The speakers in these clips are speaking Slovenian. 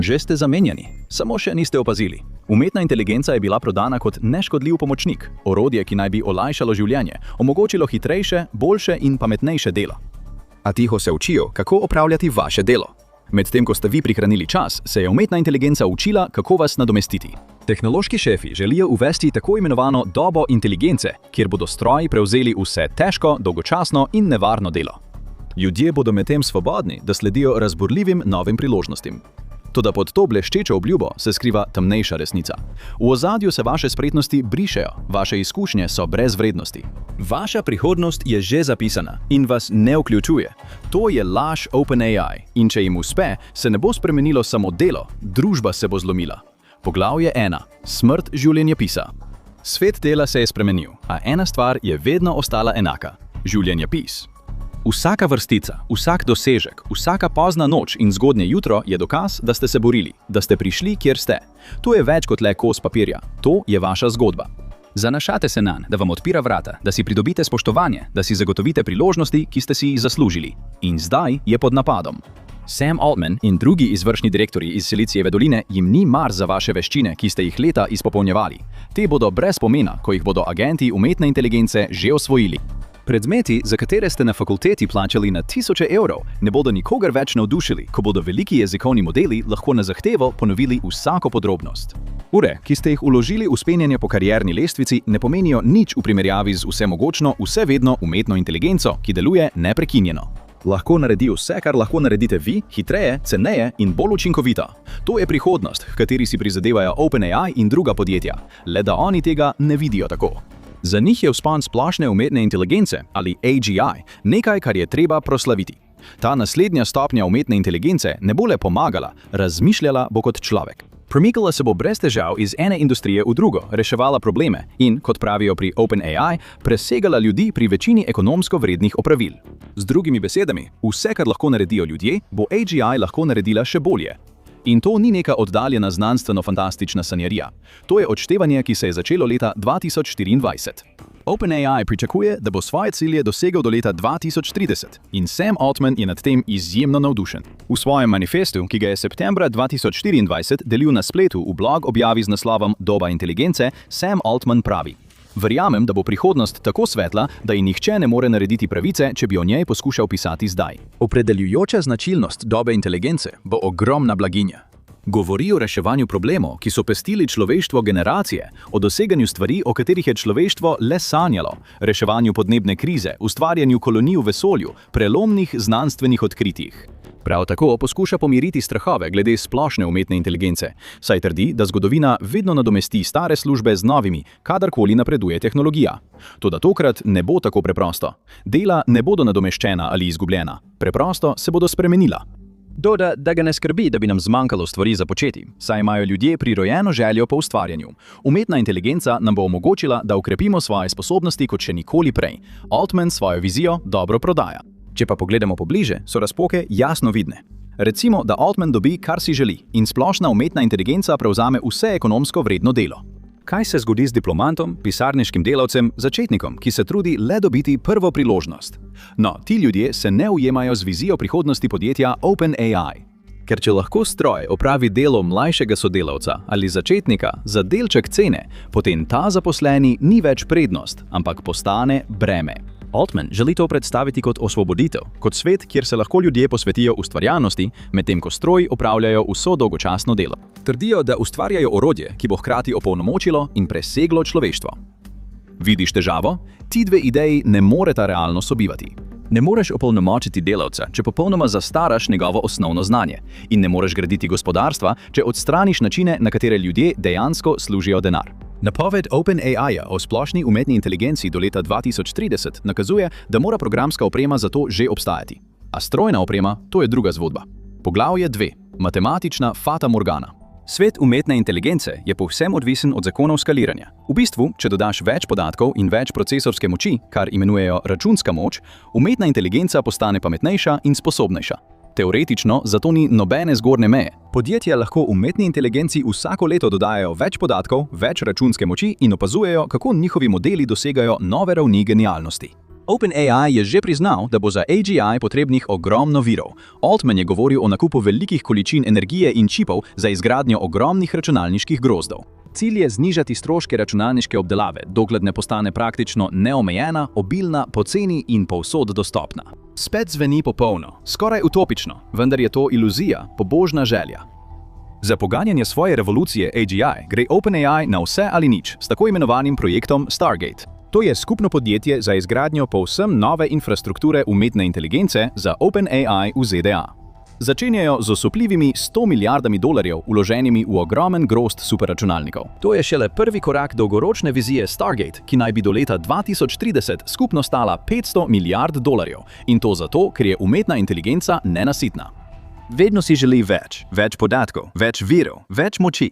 Že ste zamenjani, samo še niste opazili. Umetna inteligenca je bila prodana kot neškodljiv pomočnik, orodje, ki naj bi olajšalo življenje, omogočilo hitrejše, boljše in pametnejše delo. A tiho se učijo, kako opravljati vaše delo. Medtem ko ste vi prihranili čas, se je umetna inteligenca učila, kako vas nadomestiti. Tehnološki šefi želijo uvesti tako imenovano dobo inteligence, kjer bodo stroji prevzeli vse težko, dolgočasno in nevarno delo. Ljudje bodo medtem svobodni, da sledijo razburljivim novim priložnostim. Toda pod to bleščečo obljubo se skriva temnejša resnica. V ozadju se vaše spretnosti brišejo, vaše izkušnje so brez vrednosti. Vaša prihodnost je že zapisana in vas ne vključuje. To je laž OpenAI in če jim uspe, se ne bo spremenilo samo delo, družba se bo zlomila. Poglavje 1. Smrt življenjepisa. Svet dela se je spremenil, a ena stvar je vedno ostala enaka. Življenjepis. Vsaka vrstica, vsak dosežek, vsaka pozna noč in zgodnje jutro je dokaz, da ste se borili, da ste prišli, kjer ste. To je več kot le kos papirja, to je vaša zgodba. Zanašate se nanj, da vam odpira vrata, da si pridobite spoštovanje, da si zagotovite priložnosti, ki ste si jih zaslužili. In zdaj je pod napadom. Sam Altman in drugi izvršni direktorji iz Silicijeve doline jim ni mar za vaše veščine, ki ste jih leta izpopolnjevali. Te bodo brez pomena, ko jih bodo agenti umetne inteligence že osvojili. Predmeti, za katere ste na fakulteti plačali na tisoče evrov, ne bodo nikogar več navdušili, ko bodo veliki jezikovni modeli lahko na zahtevo ponovili vsako podrobnost. Ure, ki ste jih vložili v spenjanje po karierni lestvici, ne pomenijo nič v primerjavi z vsemogočno, vsevedno umetno inteligenco, ki deluje neprekinjeno. Lahko naredi vse, kar lahko naredite vi, hitreje, ceneje in bolj učinkovito. To je prihodnost, h kateri si prizadevajo OpenAI in druga podjetja, le da oni tega ne vidijo tako. Za njih je vzpon splošne umetne inteligence, ali AGI, nekaj, kar je treba proslaviti. Ta naslednja stopnja umetne inteligence ne bo le pomagala, razmišljala bo kot človek. Premikala se bo brez težav iz ene industrije v drugo, reševala probleme in, kot pravijo pri OpenAI, presegala ljudi pri večini ekonomsko vrednih opravil. Z drugimi besedami, vse, kar lahko naredijo ljudje, bo AGI lahko naredila še bolje. In to ni neka oddaljena znanstveno-fantastična sanjarija. To je odštevanje, ki se je začelo leta 2024. OpenAI pričakuje, da bo svoje cilje dosegel do leta 2030 in Sam Altman je nad tem izjemno navdušen. V svojem manifestu, ki ga je septembra 2024 delil na spletu v blog objavi z naslovom Doba inteligence, Sam Altman pravi: Verjamem, da bo prihodnost tako svetla, da ji nihče ne more narediti pravice, če bi o njej poskušal pisati zdaj. Opredeljujoča značilnost dobe inteligence bo ogromna blaginja. Govori o reševanju problemov, ki so pestili človeštvo generacije, o doseganju stvari, o katerih je človeštvo le sanjalo, reševanju podnebne krize, ustvarjanju kolonij v vesolju, prelomnih znanstvenih odkritjih. Prav tako poskuša pomiriti strahove glede splošne umetne inteligence, saj trdi, da zgodovina vedno nadomesti stare službe z novimi, kadarkoli napreduje tehnologija. Toda tokrat ne bo tako preprosto. Dela ne bodo nadomeščena ali izgubljena, preprosto se bodo spremenila. Doda, da ga ne skrbi, da bi nam zmanjkalo stvari za početi, saj imajo ljudje prirojeno željo po ustvarjanju. Umetna inteligenca nam bo omogočila, da ukrepimo svoje sposobnosti kot še nikoli prej. Altman svojo vizijo dobro prodaja. Če pa pogledamo pobliže, so razpoke jasno vidne. Recimo, da Altman dobi, kar si želi, in splošna umetna inteligenca prevzame vse ekonomsko vredno delo. Kaj se zgodi z diplomantom, pisarniškim delavcem, začetnikom, ki se trudi le dobiti prvo priložnost? No, ti ljudje se ne ujemajo z vizijo prihodnosti podjetja OpenAI. Ker če lahko stroj opravi delo mlajšega sodelavca ali začetnika za delček cene, potem ta zaposleni ni več prednost, ampak postane breme. Altman želi to predstaviti kot osvoboditev, kot svet, kjer se lahko ljudje posvetijo ustvarjalnosti, medtem ko stroji opravljajo vso dolgočasno delo. Trdijo, da ustvarjajo orodje, ki bo hkrati opolnomočilo in preseglo človeštvo. Vidiš težavo? Ti dve ideji ne moreta realno sobivati. Ne moreš opolnomočiti delavca, če popolnoma zastaraš njegovo osnovno znanje. In ne moreš graditi gospodarstva, če odstraniš načine, na katere ljudje dejansko služijo denar. Napoved OpenAI-ja o splošni umetni inteligenci do leta 2030 nakazuje, da mora programska oprema za to že obstajati. A strojna oprema, to je druga zgodba. Poglavje 2. Matematična fata morgana. Svet umetne inteligence je povsem odvisen od zakonov skaliranja. V bistvu, če dodaš več podatkov in več procesorske moči, kar imenujejo računska moč, umetna inteligenca postane pametnejša in sposobnejša. Teoretično zato ni nobene zgornje meje. Podjetja lahko umetni inteligenci vsako leto dodajajo več podatkov, več računske moči in opazujejo, kako njihovi modeli dosegajo nove ravni genialnosti. OpenAI je že priznal, da bo za AGI potrebnih ogromno virov. Altman je govoril o nakupu velikih količin energije in čipov za izgradnjo ogromnih računalniških grozdov. Cilj je znižati stroške računalniške obdelave, dokler ne postane praktično neomejena, obilna, poceni in povsod dostopna. Spet zveni popolno, skoraj utopično, vendar je to iluzija, pobožna želja. Za poganjanje svoje revolucije AGI gre OpenAI na vse ali nič s tako imenovanim projektom Stargate. To je skupno podjetje za izgradnjo povsem nove infrastrukture umetne inteligence za OpenAI v ZDA. Začenjajo z osupljivimi $100 milijardami vloženimi v ogromen grozd superračunalnikov. To je šele prvi korak dolgoročne vizije Stargate, ki naj bi do leta 2030 skupno stala $500 milijard. In to zato, ker je umetna inteligenca nenasitna. Vedno si želi več podatkov, več virov, več moči.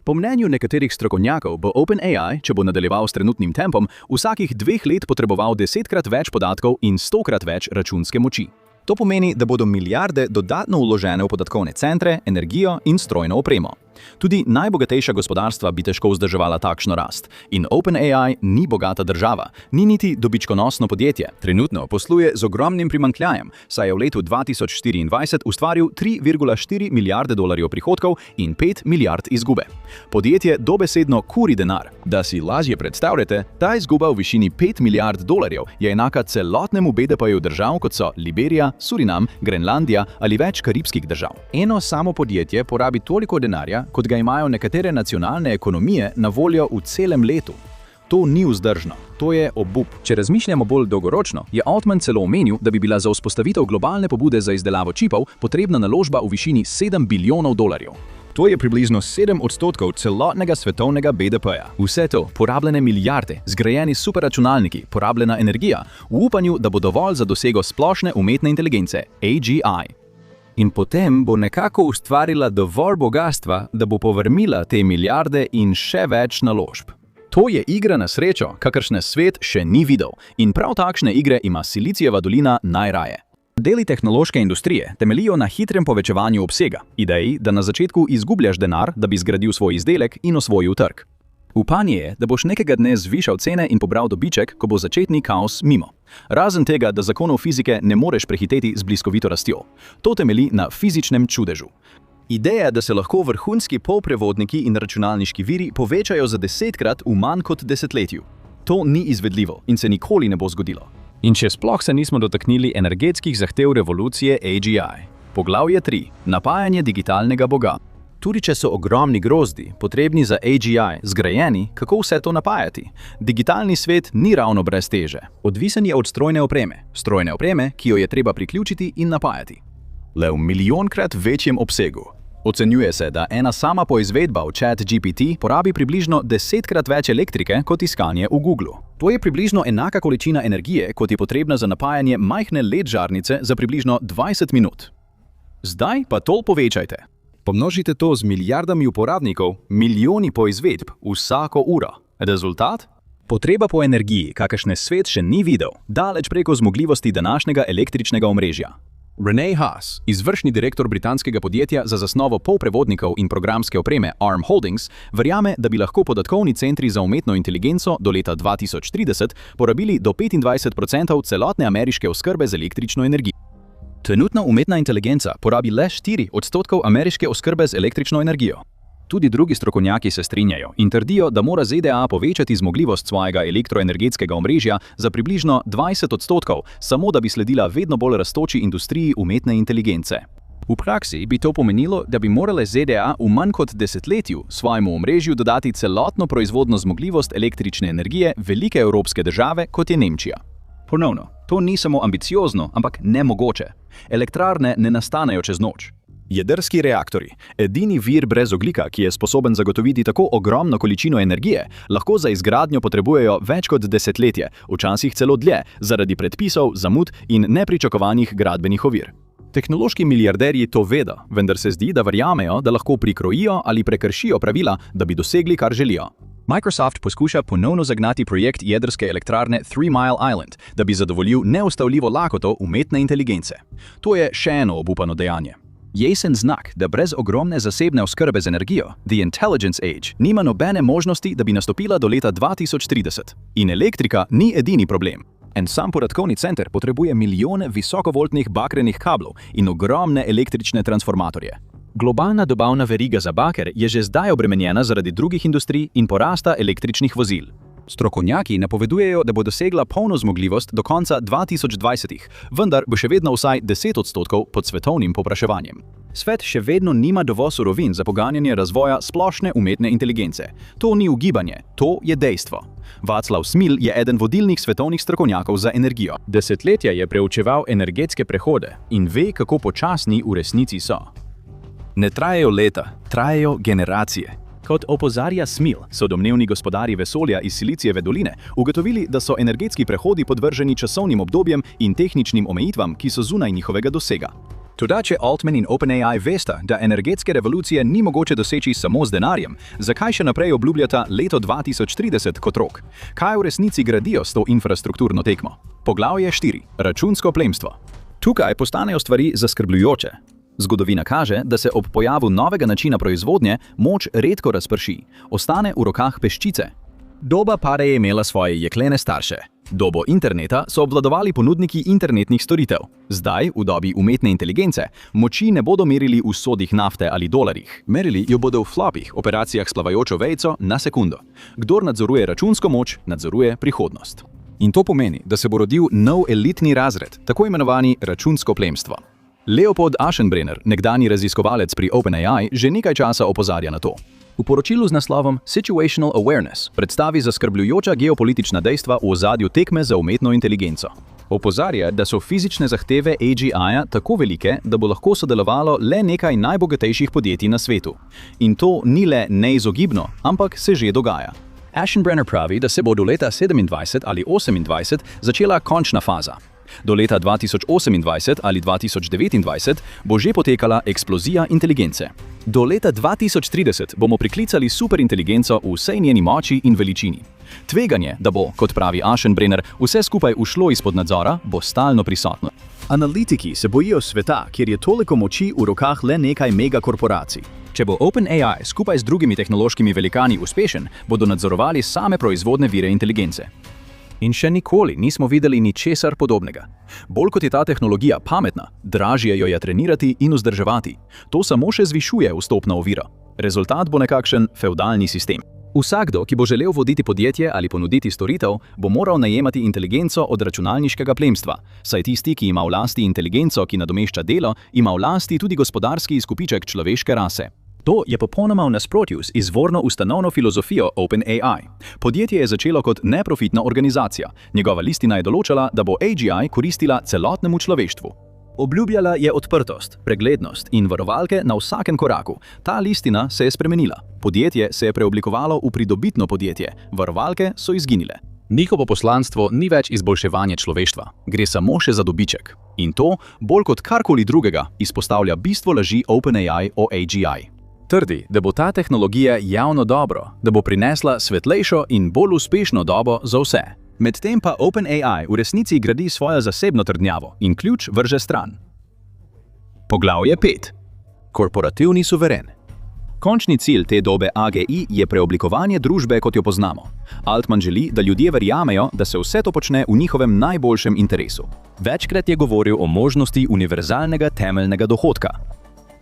Po mnenju nekaterih strokovnjakov bo OpenAI, če bo nadaljeval s trenutnim tempom, vsakih 2 let potreboval 10-krat več podatkov in 100-krat več računske moči. To pomeni, da bodo milijarde dodatno vložene v podatkovne centre, energijo in strojno opremo. Tudi najbogatejša gospodarstva bi težko vzdrževala takšno rast. In OpenAI ni bogata država, ni niti dobičkonosno podjetje. Trenutno posluje z ogromnim primanjkljajem, saj je v letu 2024 ustvaril $3,4 milijarde prihodkov in 5 milijard izgube. Podjetje dobesedno kuri denar. Da si lažje predstavljate, ta izguba v višini $5 milijard je enaka celotnemu BDP-ju držav, kot so Liberija, Surinam, Grenlandija ali več karibskih držav. Eno samo podjetje porabi toliko denarja, kot ga imajo nekatere nacionalne ekonomije na voljo v celem letu. To ni vzdržno, to je obup. Če razmišljamo bolj dolgoročno, je Altman celo omenil, da bi bila za vzpostavitev globalne pobude za izdelavo čipov potrebna naložba v višini $7 bilijonov. To je približno 7% celotnega svetovnega BDP-ja. Vse to, porabljene milijarde, zgrajeni superračunalniki, porabljena energija, v upanju, da bo dovolj za dosego splošne umetne inteligence, AGI. In potem bo nekako ustvarila dovolj bogastva, da bo povrnila te milijarde in še več naložb. To je igra na srečo, kakršne svet še ni videl, in prav takšne igre ima Silicijeva dolina najraje. Deli tehnološke industrije temeljijo na hitrem povečevanju obsega, ideji, da na začetku izgubljaš denar, da bi zgradil svoj izdelek in osvojil trg. Upanje je, da boš nekega dne zvišal cene in pobral dobiček, ko bo začetni kaos mimo. Razen tega, da zakonov fizike ne moreš prehiteti z bliskovito rastjo. To temelji na fizičnem čudežu. Ideja, da se lahko vrhunski polprevodniki in računalniški viri povečajo za 10-krat v manj kot desetletju. To ni izvedljivo in se nikoli ne bo zgodilo. In če sploh se nismo dotaknili energetskih zahtev revolucije AGI. Poglavje 3. Napajanje digitalnega boga. Tudi če so ogromni grozdi, potrebni za AGI, zgrajeni, kako vse to napajati? Digitalni svet ni ravno brez teže. Odvisen je od strojne opreme, ki jo je treba priključiti in napajati. Le v milijonkrat večjem obsegu. Ocenjuje se, da ena sama poizvedba v ChatGPT porabi približno 10-krat več elektrike kot iskanje v Googlu. To je približno enaka količina energije, kot je potrebna za napajanje majhne LED žarnice za približno 20 minut. Zdaj pa to povečajte. Pomnožite to z milijardami uporabnikov, milijoni poizvedb vsako uro. Rezultat? Potreba po energiji, kakršne svet še ni videl, daleč preko zmogljivosti današnjega električnega omrežja. Rene Haas, izvršni direktor britanskega podjetja za zasnovo polprevodnikov in programske opreme ARM Holdings, verjame, da bi lahko podatkovni centri za umetno inteligenco do leta 2030 porabili do 25% celotne ameriške oskrbe z električno energijo. Trenutna umetna inteligenca porabi le 4% ameriške oskrbe z električno energijo. Tudi drugi strokovnjaki se strinjajo in trdijo, da mora ZDA povečati zmogljivost svojega elektroenergetskega omrežja za približno 20%, samo da bi sledila vedno bolj rastoči industriji umetne inteligence. V praksi bi to pomenilo, da bi morale ZDA v manj kot desetletju svojemu omrežju dodati celotno proizvodno zmogljivost električne energije velike evropske države, kot je Nemčija. Ponovno, to ni samo ambiciozno, ampak nemogoče. Elektrarne ne nastanejo čez noč. Jedrski reaktorji, edini vir brez ogljika, ki je sposoben zagotoviti tako ogromno količino energije, lahko za izgradnjo potrebujejo več kot desetletje, včasih celo dlje, zaradi predpisov, zamud in nepričakovanih gradbenih ovir. Tehnološki milijarderji to vedo, vendar se zdi, da verjamejo, da lahko prikrojijo ali prekršijo pravila, da bi dosegli, kar želijo. Microsoft poskuša ponovno zagnati projekt jedrske elektrarne Three Mile Island, da bi zadovoljil neustavljivo lakoto umetne inteligence. To je še eno obupano dejanje. Jesen znak, da brez ogromne zasebne oskrbe z energijo, The Intelligence Age, nima nobene možnosti, da bi nastopila do leta 2030. In elektrika ni edini problem. En sam podatkovni center potrebuje milijone visokovoltnih bakrenih kablov in ogromne električne transformatorje. Globalna dobavna veriga za baker je že zdaj obremenjena zaradi drugih industrij in porasta električnih vozil. Strokovnjaki napovedujejo, da bo dosegla polno zmogljivost do konca 2020, vendar bo še vedno vsaj 10% pod svetovnim povpraševanjem. Svet še vedno nima dovolj surovin za poganjanje razvoja splošne umetne inteligence. To ni ugibanje, to je dejstvo. Václav Smil je eden vodilnih svetovnih strokovnjakov za energijo. Desetletja je preučeval energetske prehode in ve, kako počasni v resnici so. Ne trajajo leta, trajajo generacije. Kot opozarja Smil, so domnevni gospodarji vesolja iz Silicijeve doline ugotovili, da so energetski prehodi podvrženi časovnim obdobjem in tehničnim omejitvam, ki so zunaj njihovega dosega. Toda, če Altman in OpenAI vesta, da energetske revolucije ni mogoče doseči samo z denarjem, zakaj še naprej obljubljata leto 2030 kot rok? Kaj v resnici gradijo s to infrastrukturno tekmo? Poglavje 4. Računsko plemstvo. Tukaj postanejo stvari zaskrbljujoče. Zgodovina kaže, da se ob pojavu novega načina proizvodnje moč redko razprši, ostane v rokah peščice. Doba pare je imela svoje jeklene starše. Dobo interneta so obvladovali ponudniki internetnih storitev. Zdaj, v dobi umetne inteligence, moči ne bodo merili v sodih nafte ali dolarjih. Merili jo bodo v flopih, operacijah s plavajočo vejico na sekundo. Kdor nadzoruje računsko moč, nadzoruje prihodnost. In to pomeni, da se bo rodil nov elitni razred, tako imenovani računsko plemstvo. Leopold Aschenbrenner, nekdanji raziskovalec pri OpenAI, že nekaj časa opozarja na to. V poročilu z naslovom Situational Awareness predstavi zaskrbljujoča geopolitična dejstva v ozadju tekme za umetno inteligenco. Opozarja, da so fizične zahteve AGI-ja tako velike, da bo lahko sodelovalo le nekaj najbogatejših podjetij na svetu. In to ni le neizogibno, ampak se že dogaja. Aschenbrenner pravi, da se bo do leta 27 ali 28 začela končna faza. Do leta 2028 ali 2029 bo že potekala eksplozija inteligence. Do leta 2030 bomo priklicali superinteligenco v vsej njeni moči in veličini. Tveganje, da bo, kot pravi Aschenbrenner, vse skupaj ušlo izpod nadzora, bo stalno prisotno. Analitiki se bojijo sveta, kjer je toliko moči v rokah le nekaj megakorporacij. Če bo OpenAI skupaj z drugimi tehnološkimi velikani uspešen, bodo nadzorovali same proizvodne vire inteligence. In še nikoli nismo videli ničesar podobnega. Bolj kot je ta tehnologija pametna, dražje jo je trenirati in vzdrževati. To samo še zvišuje vstopno oviro. Rezultat bo nekakšen fevdalni sistem. Vsakdo, ki bo želel voditi podjetje ali ponuditi storitev, bo moral najemati inteligenco od računalniškega plemstva, saj tisti, ki ima v lasti inteligenco, ki nadomešča delo, ima v lasti tudi gospodarski izkupiček človeške rase. To je popolnoma v nasprotju z izvorno ustanovno filozofijo OpenAI. Podjetje je začelo kot neprofitna organizacija. Njegova listina je določala, da bo AGI koristila celotnemu človeštvu. Obljubljala je odprtost, preglednost in varovalke na vsakem koraku. Ta listina se je spremenila. Podjetje se je preoblikovalo v pridobitno podjetje. Varovalke so izginile. Njihovo poslanstvo ni več izboljševanje človeštva. Gre samo še za dobiček. In to, bolj kot karkoli drugega, izpostavlja bistvo laži OpenAI o AGI. Trdi, da bo ta tehnologija javno dobro, da bo prinesla svetlejšo in bolj uspešno dobo za vse. Medtem pa OpenAI v resnici gradi svojo zasebno trdnjavo in ključ vrže stran. Poglavje 5. Korporativni suveren. Končni cilj te dobe AGI je preoblikovanje družbe, kot jo poznamo. Altman želi, da ljudje verjamejo, da se vse to počne v njihovem najboljšem interesu. Večkrat je govoril o možnosti univerzalnega temeljnega dohodka.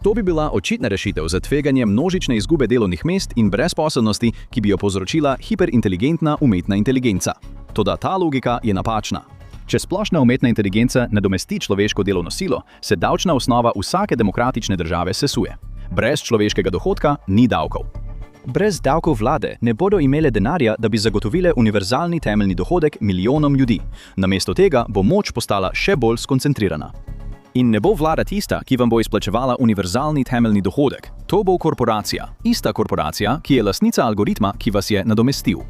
To bi bila očitna rešitev za tveganje množične izgube delovnih mest in brezposelnosti, ki bi jo povzročila hiperinteligentna umetna inteligenca. Toda ta logika je napačna. Če splošna umetna inteligenca nadomesti človeško delovno silo, se davčna osnova vsake demokratične države sesuje. Brez človeškega dohodka ni davkov. Brez davkov vlade ne bodo imele denarja, da bi zagotovile univerzalni temeljni dohodek milijonom ljudi. Namesto tega bo moč postala še bolj skoncentrirana. In ne bo vlada tista, ki vam bo izplačevala univerzalni temeljni dohodek. To bo korporacija. Ista korporacija, ki je lastnica algoritma, ki vas je nadomestil.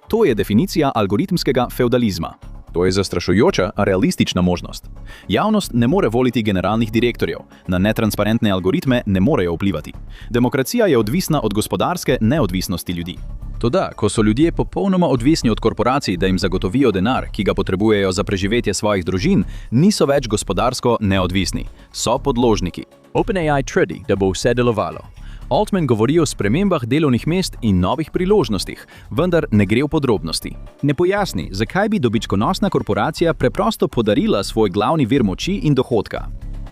To je definicija algoritmskega fevdalizma. To je zastrašujoča, a realistična možnost. Javnost ne more voliti generalnih direktorjev, na netransparentne algoritme ne morejo vplivati. Demokracija je odvisna od gospodarske neodvisnosti ljudi. Toda, ko so ljudje popolnoma odvisni od korporacij, da jim zagotovijo denar, ki ga potrebujejo za preživetje svojih družin, niso več gospodarsko neodvisni, so podložniki. OpenAI trdi, da bo vse delovalo. Altman govori o spremembah delovnih mest in novih priložnostih, vendar ne gre v podrobnosti. Ne pojasni, zakaj bi dobičkonosna korporacija preprosto podarila svoj glavni vir moči in dohodka.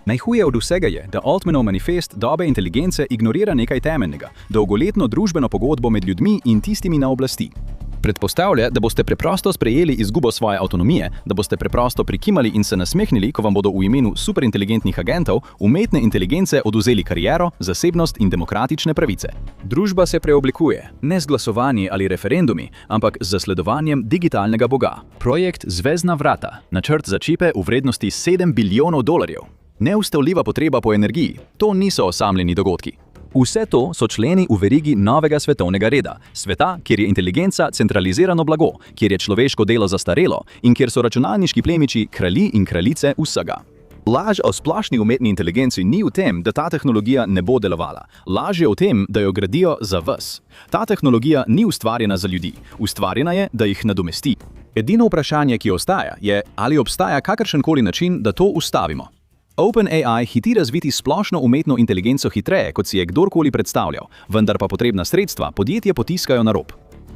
Najhuje od vsega je, da Altmanov manifest dobe inteligence ignorira nekaj temeljnega, dolgoletno družbeno pogodbo med ljudmi in tistimi na oblasti. Predpostavlja, da boste preprosto sprejeli izgubo svoje avtonomije, da boste preprosto prikimali in se nasmehnili, ko vam bodo v imenu superinteligentnih agentov umetne inteligence odvzeli kariero, zasebnost in demokratične pravice. Družba se preoblikuje, ne z glasovanji ali referendumi, ampak z zasledovanjem digitalnega boga. Projekt Zvezdna vrata, načrt za čipe v vrednosti $7 bilijonov. Neustavljiva potreba po energiji, to niso osamljeni dogodki. Vse to so členi v verigi novega svetovnega reda, sveta, kjer je inteligenca centralizirano blago, kjer je človeško delo zastarelo in kjer so računalniški plemiči kralji in kraljice vsega. Laž o splošni umetni inteligenci ni v tem, da ta tehnologija ne bo delovala. Laž je v tem, da jo gradijo za vas. Ta tehnologija ni ustvarjena za ljudi, ustvarjena je, da jih nadomesti. Edino vprašanje, ki ostaja, je, ali obstaja kakršenkoli način, da to ustavimo. OpenAI hiti razviti splošno umetno inteligenco hitreje, kot si je kdorkoli predstavljal, vendar pa potrebna sredstva podjetje potiskajo na rob.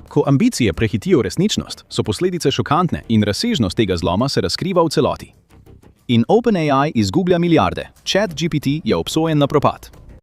Ko ambicije prehitijo resničnost, so posledice šokantne in razsežnost tega zloma se razkriva v celoti. In OpenAI izgublja milijarde. ChatGPT je obsojen na propad.